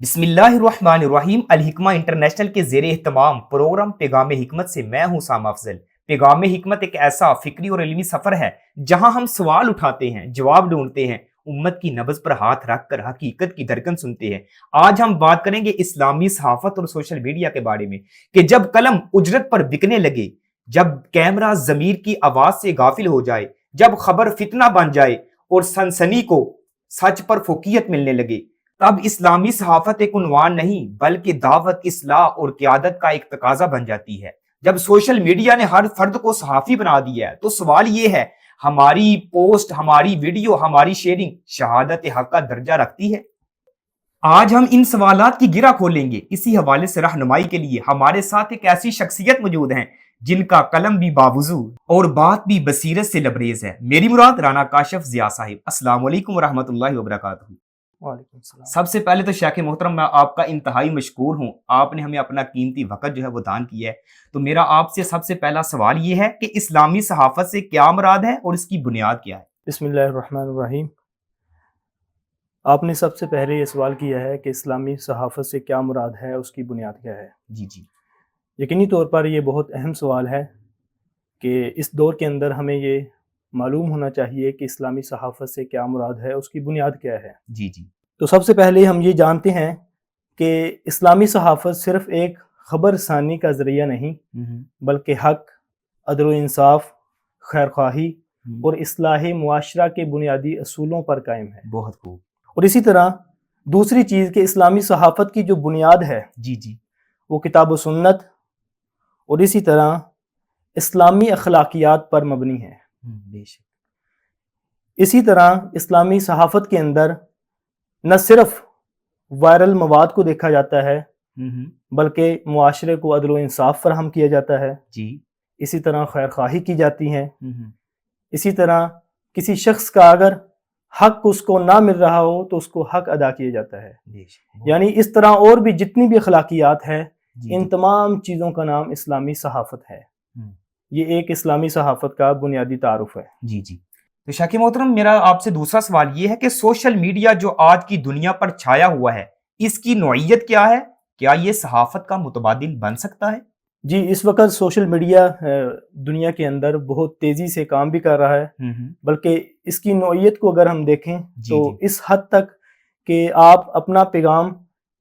बिस्मिल्लाहिर्रहमानिर्रहीम। अलहिकमा इंटरनेशनल के ज़ेर एहतमाम प्रोग्राम पैगाम हिकमत से मैं हूं सामा अफजल। पैगाम हिकमत एक ऐसा फिक्री और इल्मी सफ़र है जहां हम सवाल उठाते हैं, जवाब ढूंढते हैं, उम्मत की नब्ज़ पर हाथ रख कर हकीकत की धड़कन सुनते हैं। आज हम बात करेंगे इस्लामी सहाफ़त और सोशल मीडिया के बारे में कि जब कलम उजरत पर बिकने लगे, जब कैमरा ज़मीर की आवाज़ से गाफिल हो जाए, जब खबर फितना बन जाए और सनसनी को सच पर फोकियत मिलने लगे, तब इस्लामी सहाफत एक उन्वान नहीं बल्कि दावत, इस्लाह और क़यादत का एक तकाजा बन जाती है। जब सोशल मीडिया ने हर फर्द को सहाफ़ी बना दिया है तो सवाल ये है, हमारी पोस्ट, हमारी वीडियो, हमारी शेयरिंग शहादत हक का दर्जा रखती है? आज हम इन सवालात की गिरा खोलेंगे। इसी हवाले से रहनुमाई के लिए हमारे साथ एक ऐसी शख्सियत मौजूद हैं जिनका कलम भी बावजू और बात भी बसीरत से लबरेज है। मेरी मुराद राना काशिफ ज़िया साहिब। अस्सलाम वालेकुम रहमतुल्लाहि व बरकातहू। वालेकुम सलाम। सबसे पहले तो शेख मोहतरम, मैं आपका इंतहाई मशकूर हूँ, आपने हमें अपना कीमती वक़्त जो है वो दान किया है। तो मेरा आपसे सबसे पहला सवाल ये है कि इस्लामी सहाफ़त से क्या मुराद है और इसकी बुनियाद क्या है? बिस्मिल्लाहिर्रहमानिर्रहीम। आपने सबसे पहले ये सवाल किया है कि इस्लामी सहाफ़त से क्या मुराद है, उसकी बुनियाद क्या है। जी जी। यकीनी तौर पर ये बहुत अहम सवाल है कि इस दौर के अंदर हमें ये मालूम होना चाहिए कि इस्लामी सहाफ़त से क्या मुराद है, उसकी बुनियाद क्या है। जी जी। तो सबसे पहले हम ये जानते हैं कि इस्लामी सहाफ़त सिर्फ़ एक ख़बर रसानी का ज़रिया नहीं बल्कि हक़, अदल व इंसाफ़, खैर ख़्वाही और इस्लाह मुआशरा के बुनियादी असूलों पर कायम है। बहुत खूब। और इसी तरह दूसरी चीज़ कि इस्लामी सहाफ़त की जो बुनियाद है जी जी। वो किताब व सुन्नत और इसी तरह इस्लामी अखलाकियात पर मबनी है। बेशक। इसी तरह इस्लामी सहाफ़त के अंदर न सिर्फ वायरल मवाद को देखा जाता है बल्कि मुआशरे को अदल व इंसाफ़ फराहम किया जाता है। जी। इसी तरह खैर ख़्वाही की जाती है। इसी तरह किसी शख्स का अगर हक उसको ना मिल रहा हो तो उसको हक अदा किया जाता है। यानी इस तरह और भी जितनी भी अखलाकियात है, इन तमाम चीज़ों का नाम इस्लामी सहाफ़त है। ये एक इस्लामी सहाफ़त का बुनियादी तारुफ है। जी जी। तो शाकिर मोहतरम, मेरा आपसे दूसरा सवाल ये है कि सोशल मीडिया जो आज की दुनिया पर छाया हुआ है, इसकी नौइयत क्या है? क्या ये सहाफ़त का मुतबादिल बन सकता है? जी, इस वक्त सोशल मीडिया दुनिया के अंदर बहुत तेज़ी से काम भी कर रहा है, बल्कि इसकी नौइयत को अगर हम देखें तो इस हद तक कि आप अपना पैगाम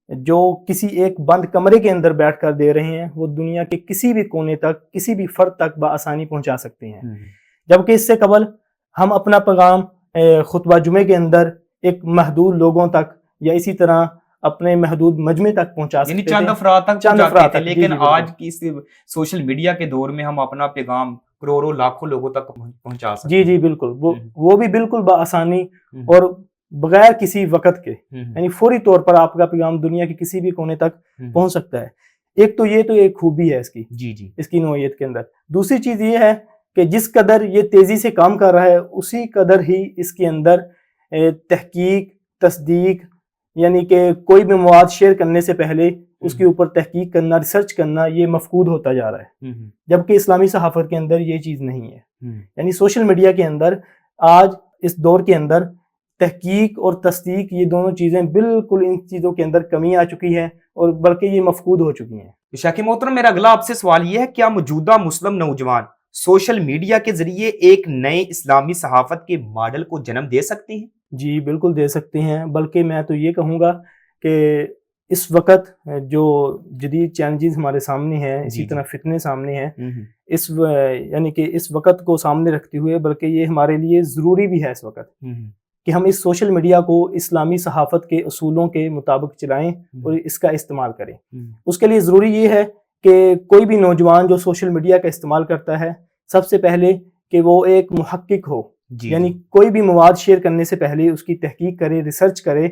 जो किसी एक बंद कमरे के अंदर बैठ कर दे रहे हैं वो दुनिया के किसी भी कोने तक, किसी भी फ़र्द तक बआसानी पहुँचा सकते हैं। जबकि इससे कबल हम अपना पैगाम खुतबा जुमे के अंदर एक महदूद लोगों तक या इसी तरह अपने महदूद मजमे तक पहुंचा सकते थे, चंद अफराद तक चंद पहुंचाते अफराद थे। तक। लेकिन जी, आज की इस सोशल मीडिया के दौर में हम अपना पैगाम करोड़ों लाखों लोगों तक पहुंचा सकते जी हैं। जी बिल्कुल, वो भी बिल्कुल बआसानी और बगैर किसी वक़्त के, यानी फौरी तौर पर आपका पैगाम दुनिया के किसी भी कोने तक पहुंच सकता है। एक तो एक खूबी है इसकी, जी जी। इसकी नौइयत के अंदर। दूसरी चीज़ ये है कि जिस कदर ये तेज़ी से काम कर रहा है उसी कदर ही इसके अंदर तहकीक, तस्दीक, यानी कि कोई भी मवाद शेयर करने से पहले उसके ऊपर तहकीक करना, रिसर्च करना, ये मफकूद होता जा रहा है। जबकि इस्लामी सहाफ़त के अंदर ये चीज़ नहीं है। यानी सोशल मीडिया के अंदर आज इस दौर के अंदर तहकीक और तस्दीक, ये दोनों चीज़ें बिल्कुल, इन चीज़ों के अंदर कमी आ चुकी है और बल्कि ये मफकूद हो चुकी हैं। शाकिर मोहतरम, मेरा अगला आपसे सवाल ये है, क्या मौजूदा मुस्लिम नौजवान सोशल मीडिया के जरिए एक नए इस्लामी सहाफ़त के मॉडल को जन्म दे सकते हैं? जी, बिल्कुल दे सकते हैं। बल्कि मैं तो ये कहूँगा कि इस वक़्त जो जदीद चैलेंजेस हमारे सामने हैं, इसी तरह फितने सामने हैं, यानी कि इस वक़्त को सामने रखते हुए बल्कि ये हमारे लिए ज़रूरी भी है इस वक़्त कि हम इस सोशल मीडिया को इस्लामी सहाफ़त के असूलों के मुताबिक चलाएँ और इसका इस्तेमाल करें। उसके लिए ज़रूरी ये है कि कोई भी नौजवान जो सोशल मीडिया का इस्तेमाल करता है, सबसे पहले कि वो एक मुहक्किक हो, यानी कोई भी मवाद शेयर करने से पहले उसकी तहकीक करे, रिसर्च करे,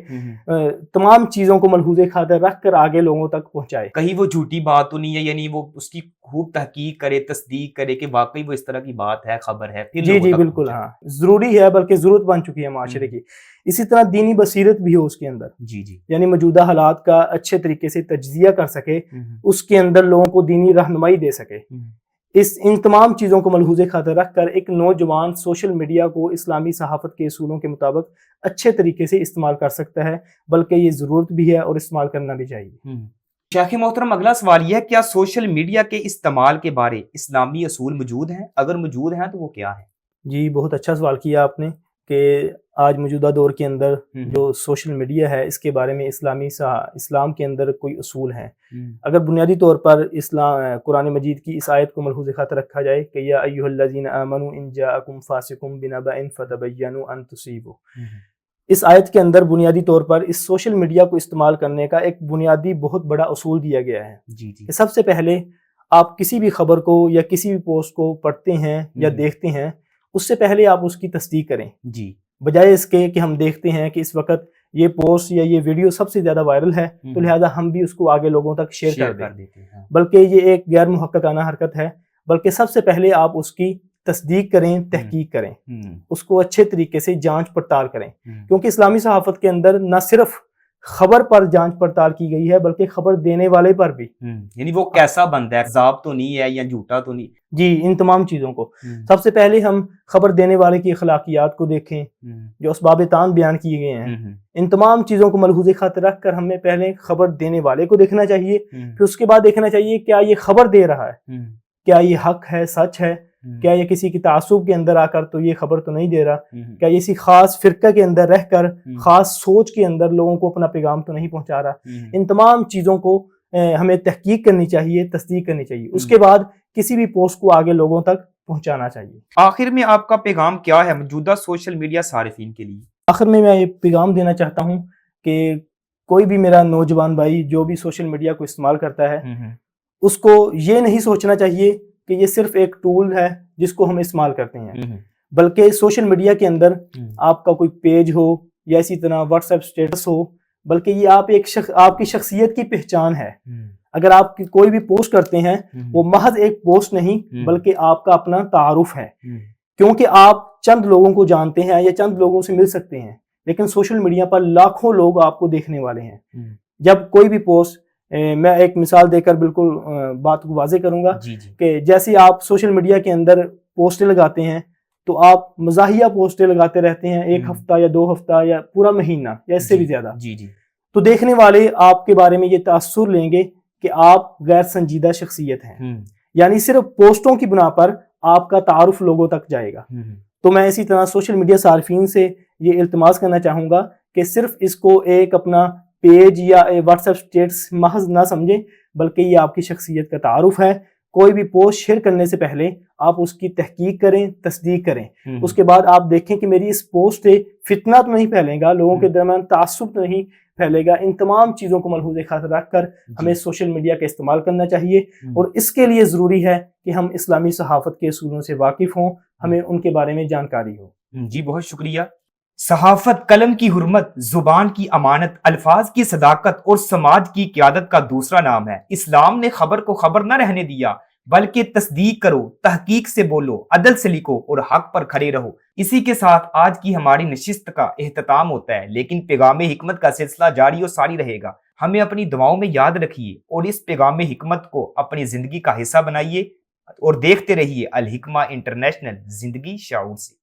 तमाम चीज़ों को मलहूज़े खातिर रख कर आगे लोगों तक पहुँचाए। कहीं वो झूठी बात तो नहीं है, यानी वो उसकी खूब तहकीक करे, तस्दीक करे कि वाकई वो इस तरह की बात है, खबर है, फिर जी जी बिल्कुल, हाँ, ज़रूरी है, बल्कि ज़रूरत बन चुकी है माशरे की। इसी तरह दीनी बसीरत भी हो उसके अंदर। जी जी। यानी मौजूदा हालात का अच्छे तरीके से तज्ज़िया कर सके, उसके अंदर लोगों को दीनी रहनुमाई दे सके। ان تمام چیزوں کو ملحوظ خاطر رکھ کر ایک نوجوان سوشل میڈیا کو اسلامی صحافت کے اصولوں کے مطابق اچھے طریقے سے استعمال کر سکتا ہے، بلکہ یہ ضرورت بھی ہے اور استعمال کرنا بھی چاہیے۔ شیخ محترم، اگلا سوال یہ ہے، کیا سوشل میڈیا کے استعمال کے بارے اسلامی اصول موجود ہیں؟ اگر موجود ہیں تو وہ کیا ہیں؟ جی، بہت اچھا سوال کیا آپ نے کہ آج موجودہ دور کے اندر جو سوشل میڈیا ہے اس کے بارے میں اسلام کے اندر کوئی اصول ہیں۔ اگر بنیادی طور پر قرآن مجید کی اس آیت کو ملحوظ خاطر رکھا جائے کہ یا ایھا الذین آمنوا ان جاءکم فاسق بنبأ فتبینوا ان تصیبوا، اس آیت کے اندر بنیادی طور پر اس سوشل میڈیا کو استعمال کرنے کا ایک بنیادی بہت بڑا اصول دیا گیا ہے کہ سب سے پہلے آپ کسی بھی خبر کو یا کسی بھی پوسٹ کو پڑھتے ہیں یا دیکھتے ہیں، اس سے پہلے آپ اس کی تصدیق کریں، بجائے اس کے کہ ہم دیکھتے ہیں کہ اس وقت یہ پوسٹ یا یہ ویڈیو سب سے زیادہ وائرل ہے تو لہٰذا ہم بھی اس کو آگے لوگوں تک شیئر کر دیتے ہیں، بلکہ یہ ایک غیر محققانہ حرکت ہے۔ بلکہ سب سے پہلے آپ اس کی تصدیق کریں، تحقیق کریں، اس کو اچھے طریقے سے جانچ پڑتال کریں، کیونکہ اسلامی صحافت کے اندر نہ صرف خبر پر جانچ پڑتال کی گئی ہے بلکہ خبر دینے والے پر بھی، یعنی وہ کیسا بندہ ہے، کذاب تو نہیں ہے یا جھوٹا تو نہیں۔ جی، ان تمام چیزوں کو سب سے پہلے ہم خبر دینے والے کی اخلاقیات کو دیکھیں، جو اسباب تان بیان کیے گئے ہیں، ان تمام چیزوں کو ملحوظ خاطر رکھ کر ہمیں پہلے خبر دینے والے کو دیکھنا چاہیے، پھر اس کے بعد دیکھنا چاہیے کیا یہ خبر دے رہا ہے، کیا یہ حق ہے، سچ ہے، کیا یہ کسی کی تعصب کے اندر آ کر تو یہ خبر تو نہیں دے رہا، کیا یہ کسی خاص فرقہ کے اندر رہ کر خاص سوچ کے اندر لوگوں کو اپنا پیغام تو نہیں پہنچا رہا۔ ان تمام چیزوں کو ہمیں تحقیق کرنی چاہیے، تصدیق کرنی چاہیے، اس کے بعد کسی بھی پوسٹ کو آگے لوگوں تک پہنچانا چاہیے۔ آخر میں آپ کا پیغام کیا ہے موجودہ سوشل میڈیا صارفین کے لیے؟ آخر میں یہ پیغام دینا چاہتا ہوں کہ کوئی بھی میرا نوجوان بھائی جو بھی سوشل میڈیا کو استعمال کرتا ہے اس کو یہ نہیں سوچنا چاہیے کہ یہ صرف ایک ٹول ہے جس کو ہم استعمال کرتے ہیں، بلکہ سوشل میڈیا کے اندر آپ کا کوئی پیج ہو یا اسی طرح واٹس ایپ اسٹیٹس ہو، بلکہ یہ آپ کی شخصیت کی پہچان ہے۔ اگر آپ کوئی بھی پوسٹ کرتے ہیں وہ محض ایک پوسٹ نہیں بلکہ آپ کا اپنا تعارف ہے، کیونکہ آپ چند لوگوں کو جانتے ہیں یا چند لوگوں سے مل سکتے ہیں، لیکن سوشل میڈیا پر لاکھوں لوگ آپ کو دیکھنے والے ہیں۔ جب کوئی بھی پوسٹ، میں ایک مثال دے کر بالکل بات کو واضح کروں گا کہ جیسے آپ سوشل میڈیا کے اندر پوسٹیں لگاتے ہیں تو آپ مزاحیہ پوسٹیں لگاتے رہتے ہیں، ایک ہفتہ یا 2 ہفتہ یا پورا مہینہ یا اس سے بھی زیادہ، تو دیکھنے والے آپ کے بارے میں یہ تاثر لیں گے کہ آپ غیر سنجیدہ شخصیت ہیں، یعنی صرف پوسٹوں کی بنا پر آپ کا تعارف لوگوں تک جائے گا۔ تو میں اسی طرح سوشل میڈیا صارفین سے یہ التماس کرنا چاہوں گا کہ صرف اس کو ایک اپنا پیج یا واٹس ایپ اسٹیٹس محض نہ سمجھیں، بلکہ یہ آپ کی شخصیت کا تعارف ہے۔ کوئی بھی پوسٹ شیئر کرنے سے پہلے آپ اس کی تحقیق کریں، تصدیق کریں، اس کے بعد آپ دیکھیں کہ میری اس پوسٹ سے فتنہ تو نہیں پھیلے گا، لوگوں کے درمیان تعصب تو نہیں پھیلے گا۔ ان تمام چیزوں کو ملحوظ خاطر رکھ کر ہمیں سوشل میڈیا کا استعمال کرنا چاہیے، اور اس کے لیے ضروری ہے کہ ہم اسلامی صحافت کے اصولوں سے واقف ہوں، ہمیں ان کے بارے میں جانکاری ہو۔ جی بہت شکریہ۔ صحافت قلم کی حرمت، زبان کی امانت، الفاظ کی صداقت اور سماج کی قیادت کا دوسرا نام ہے۔ اسلام نے خبر کو خبر نہ رہنے دیا، بلکہ تصدیق کرو، تحقیق سے بولو، عدل سے لکھو اور حق پر کھڑے رہو۔ اسی کے ساتھ آج کی ہماری نشست کا اختتام ہوتا ہے، لیکن پیغام حکمت کا سلسلہ جاری و ساری رہے گا۔ ہمیں اپنی دعاؤں میں یاد رکھیے اور اس پیغام حکمت کو اپنی زندگی کا حصہ بنائیے، اور دیکھتے رہیے الحکمہ انٹرنیشنل، زندگی شعور سے۔